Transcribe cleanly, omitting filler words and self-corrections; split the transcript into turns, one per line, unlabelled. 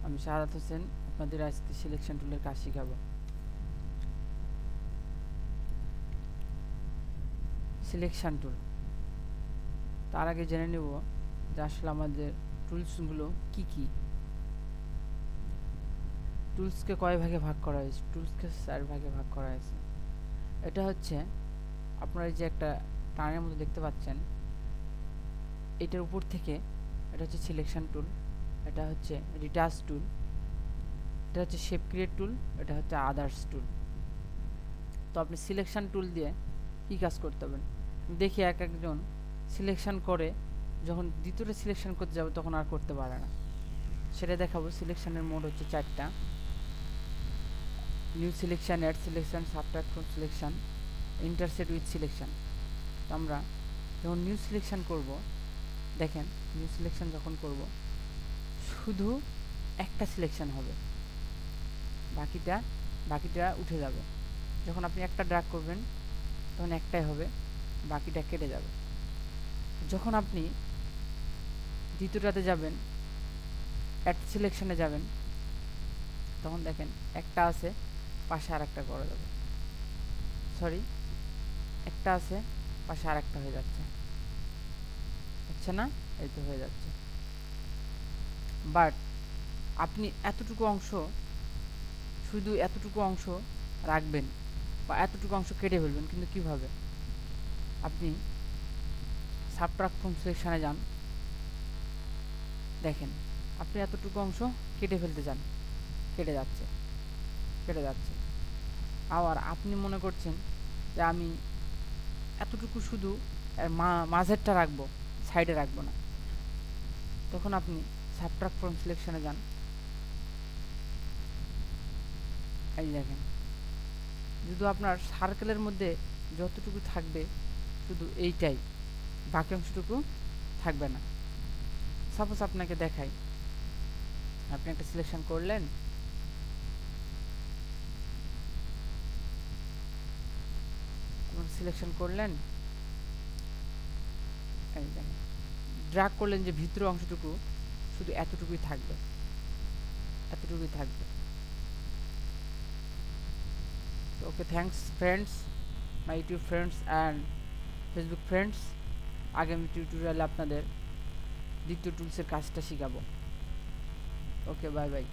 আমি শাহাদাত হোসেন আপনাদের আজকে সিলেকশন টুলের কাজ শেখাবো। সিলেকশন টুল, তার আগে জেনে নেব যে আসলে আমাদের টুলসগুলো কি কি। টুলসকে কয় ভাগে ভাগ করা হয়েছে? টুলসকে 4 ভাগে ভাগ করা হয়েছে। এটা হচ্ছে আপনারা এই যে একটা টানের মতো দেখতে পাচ্ছেন, এটার উপর থেকে এটা হচ্ছে সিলেকশন টুল, এটা হচ্ছে রিটাচ টুল, এটা হচ্ছে শেপ ক্রিয়েট টুল, এটা হচ্ছে আদার্স টুল। তো আপনি সিলেকশন টুল দিয়ে কী কাজ করতে পারেন দেখি। এক একজন সিলেকশন করে যখন দ্বিতীয়টা সিলেকশন করতে যাবে তখন আর করতে পারে না, সেটা দেখাবো। সিলেকশনের মোড হচ্ছে 4টা: new selection, add selection, subtract from selection, intersect with selection. তো আমরা যখন নিউ সিলেকশন করব, দেখেন নিউ সিলেকশন যখন করব শুধু একটা সিলেকশন হবে, বাকিটা উঠে যাবে। যখন আপনি একটা ড্র্যাগ করবেন তখন একটাই হবে, বাকিটা কেটে যাবে। যখন আপনি দ্বিতীয়টাতে যাবেন, অ্যাড সিলেকশনে যাবেন, তখন দেখেন একটা আছে, পাশে আর একটা করা যাবে। সরি, একটা আছে, পাশে আর একটা হয়ে যাচ্ছে, হচ্ছে না? এই তো হয়ে যাচ্ছে। বাট আপনি এতটুকু অংশ, শুধু এতটুকু অংশ রাখবেন বা এতটুকু অংশ কেটে ফেলবেন, কিন্তু কিভাবে? আপনি সাবট্রাক্ট ফ্রম সিলেকশনে যান, দেখেন আপনি এতটুকু অংশ কেটে ফেলতে চান, কেটে যাচ্ছে, কেটে যাচ্ছে। আবার আপনি মনে করছেন যে আমি এতটুকু শুধু মাঝেরটা রাখবো, সাইডে রাখবো না, তখন আপনি সাবট্রাক্ট ফ্রম সিলেকশনে যান। এই দেখেন, শুধু আপনার সার্কেলের মধ্যে যতটুকু থাকবে শুধু এইটাই, বাকি অংশটুকু থাকবে না। সাপোজ আপনাকে দেখাই, আপনি একটা সিলেকশন করলেন, এই দেখেন ড্র্যাগ করলেন যে ভিতরের অংশটুকু শুধু এতটুকুই থাকবে, এতটুকুই থাকবে। Okay, thanks friends, my YouTube friends and Facebook friends. আগামী টিউটোরিয়ালে আপনাদের দ্বিতীয় টুলসের কাজটা শেখাবো। Okay, bye by.